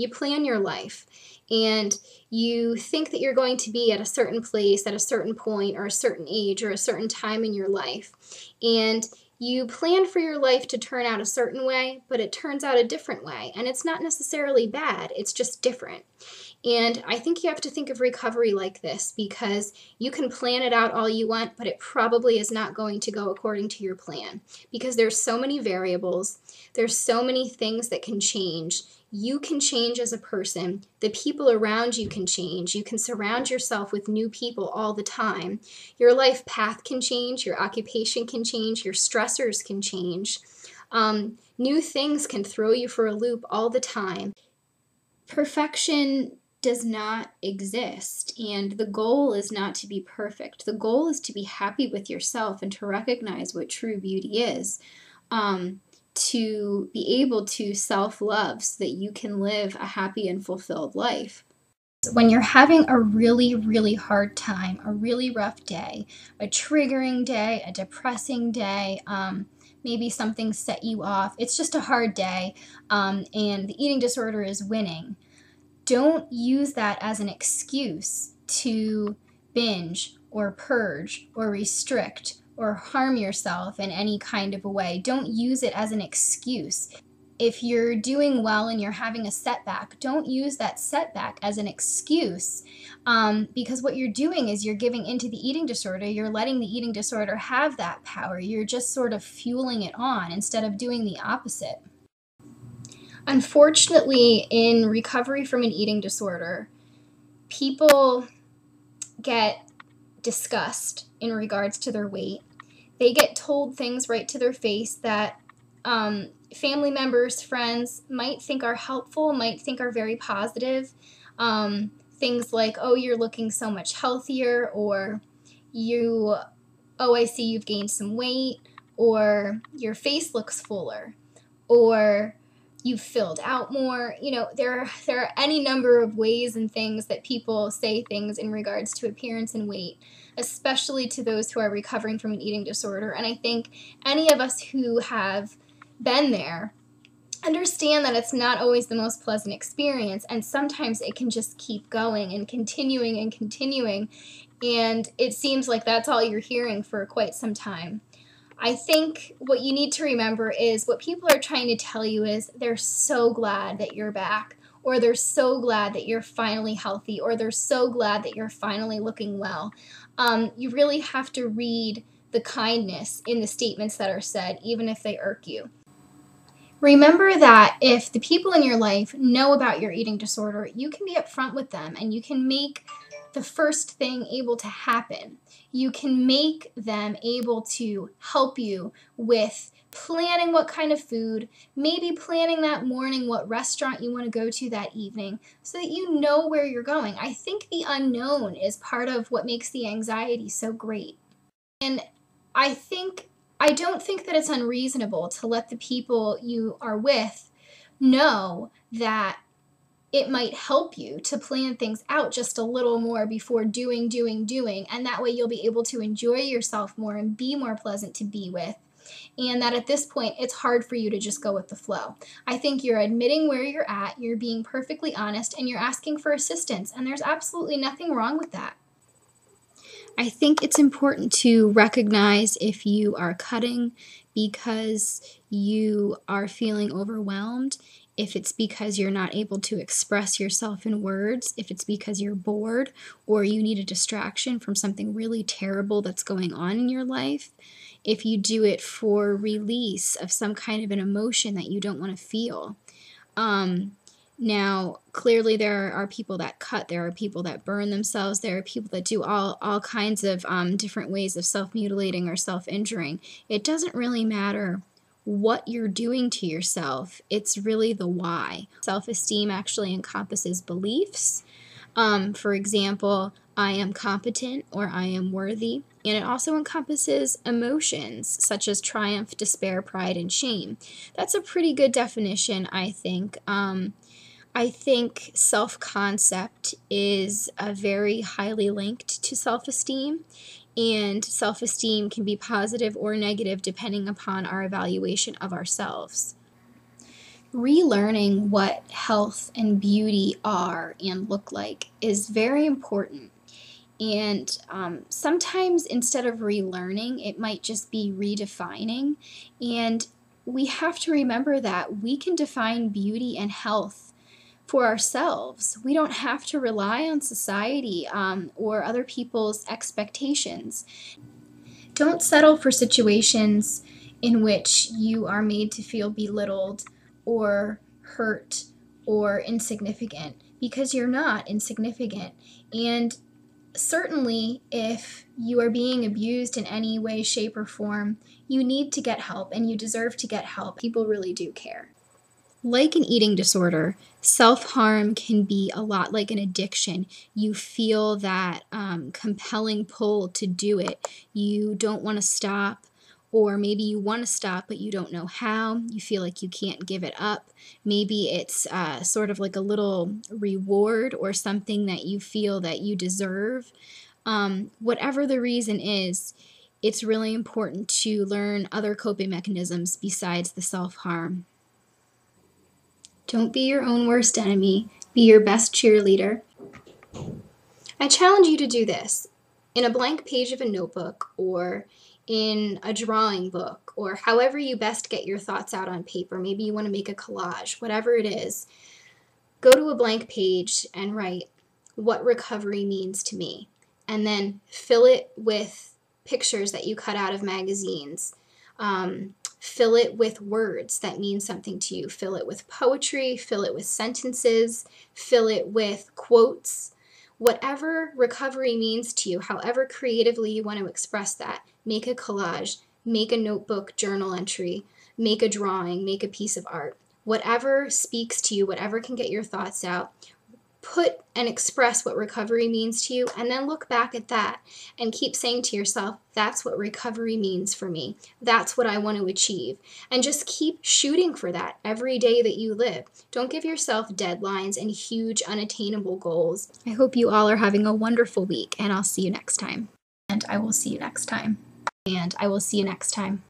You plan your life and you think that you're going to be at a certain place at a certain point or a certain age or a certain time in your life. And you plan for your life to turn out a certain way, but it turns out a different way. And it's not necessarily bad, it's just different. And I think you have to think of recovery like this, because you can plan it out all you want, but it probably is not going to go according to your plan, because there's so many variables, there's so many things that can change. You can change as a person. The people around you can change. You can surround yourself with new people all the time. Your life path can change. Your occupation can change. Your stressors can change. New things can throw you for a loop all the time. Perfection does not exist, and the goal is not to be perfect. The goal is to be happy with yourself and to recognize what true beauty is. To be able to self-love so that you can live a happy and fulfilled life. When you're having a really, really hard time, a really rough day, a triggering day, a depressing day, maybe something set you off, it's just a hard day, and the eating disorder is winning, don't use that as an excuse to binge or purge or restrict or harm yourself in any kind of a way. Don't use it as an excuse. If you're doing well and you're having a setback, don't use that setback as an excuse, because what you're doing is you're giving into the eating disorder. You're letting the eating disorder have that power. You're just sort of fueling it on instead of doing the opposite. Unfortunately, in recovery from an eating disorder, people get discussed in regards to their weight. They get told things right to their face that family members, friends might think are helpful, might think are very positive. Things like, oh, you're looking so much healthier, or I see you've gained some weight, or your face looks fuller, or you've filled out more. There are any number of ways and things that people say things in regards to appearance and weight, especially to those who are recovering from an eating disorder. And I think any of us who have been there understand that it's not always the most pleasant experience, and sometimes it can just keep going and continuing and continuing, and it seems like that's all you're hearing for quite some time. I think what you need to remember is what people are trying to tell you is they're so glad that you're back, or they're so glad that you're finally healthy, or they're so glad that you're finally looking well. You really have to read the kindness in the statements that are said, even if they irk you. Remember that if the people in your life know about your eating disorder, you can be upfront with them and you can make the first thing able to happen. You can make them able to help you with planning what kind of food, maybe planning that morning what restaurant you want to go to that evening, so that you know where you're going. I think the unknown is part of what makes the anxiety so great. And I don't think that it's unreasonable to let the people you are with know that it might help you to plan things out just a little more before doing, and that way you'll be able to enjoy yourself more and be more pleasant to be with, and that at this point it's hard for you to just go with the flow. I think you're admitting where you're at, you're being perfectly honest, and you're asking for assistance, and there's absolutely nothing wrong with that. I think it's important to recognize if you are cutting because you are feeling overwhelmed, if it's because you're not able to express yourself in words, if it's because you're bored or you need a distraction from something really terrible that's going on in your life, if you do it for release of some kind of an emotion that you don't want to feel. Now, clearly there are people that cut, there are people that burn themselves, there are people that do all kinds of different ways of self-mutilating or self-injuring. It doesn't really matter what you're doing to yourself, it's really the why. Self-esteem actually encompasses beliefs. For example, I am competent or I am worthy. And it also encompasses emotions such as triumph, despair, pride, and shame. That's a pretty good definition, I think. I think self-concept is very highly linked to self-esteem, and self-esteem can be positive or negative depending upon our evaluation of ourselves. Relearning what health and beauty are and look like is very important. And sometimes instead of relearning, it might just be redefining. And we have to remember that we can define beauty and health for ourselves. We don't have to rely on society or other people's expectations. Don't settle for situations in which you are made to feel belittled or hurt or insignificant, because you're not insignificant. And certainly, if you are being abused in any way, shape, or form, you need to get help and you deserve to get help. People really do care. Like an eating disorder, self-harm can be a lot like an addiction. You feel that compelling pull to do it. You don't want to stop, or maybe you want to stop, but you don't know how. You feel like you can't give it up. Maybe it's sort of like a little reward or something that you feel that you deserve. Whatever the reason is, it's really important to learn other coping mechanisms besides the self-harm. Don't be your own worst enemy. Be your best cheerleader. I challenge you to do this in a blank page of a notebook or in a drawing book, or however you best get your thoughts out on paper. Maybe you want to make a collage, whatever it is. Go to a blank page and write what recovery means to me, and then fill it with pictures that you cut out of magazines. Fill it with words that mean something to you. Fill it with poetry, fill it with sentences, fill it with quotes. Whatever recovery means to you, however creatively you want to express that, make a collage, make a notebook journal entry, make a drawing, make a piece of art. Whatever speaks to you, whatever can get your thoughts out, put and express what recovery means to you, and then look back at that and keep saying to yourself, that's what recovery means for me. That's what I want to achieve. And just keep shooting for that every day that you live. Don't give yourself deadlines and huge unattainable goals. I hope you all are having a wonderful week, and I'll see you next time. And I will see you next time. And I will see you next time.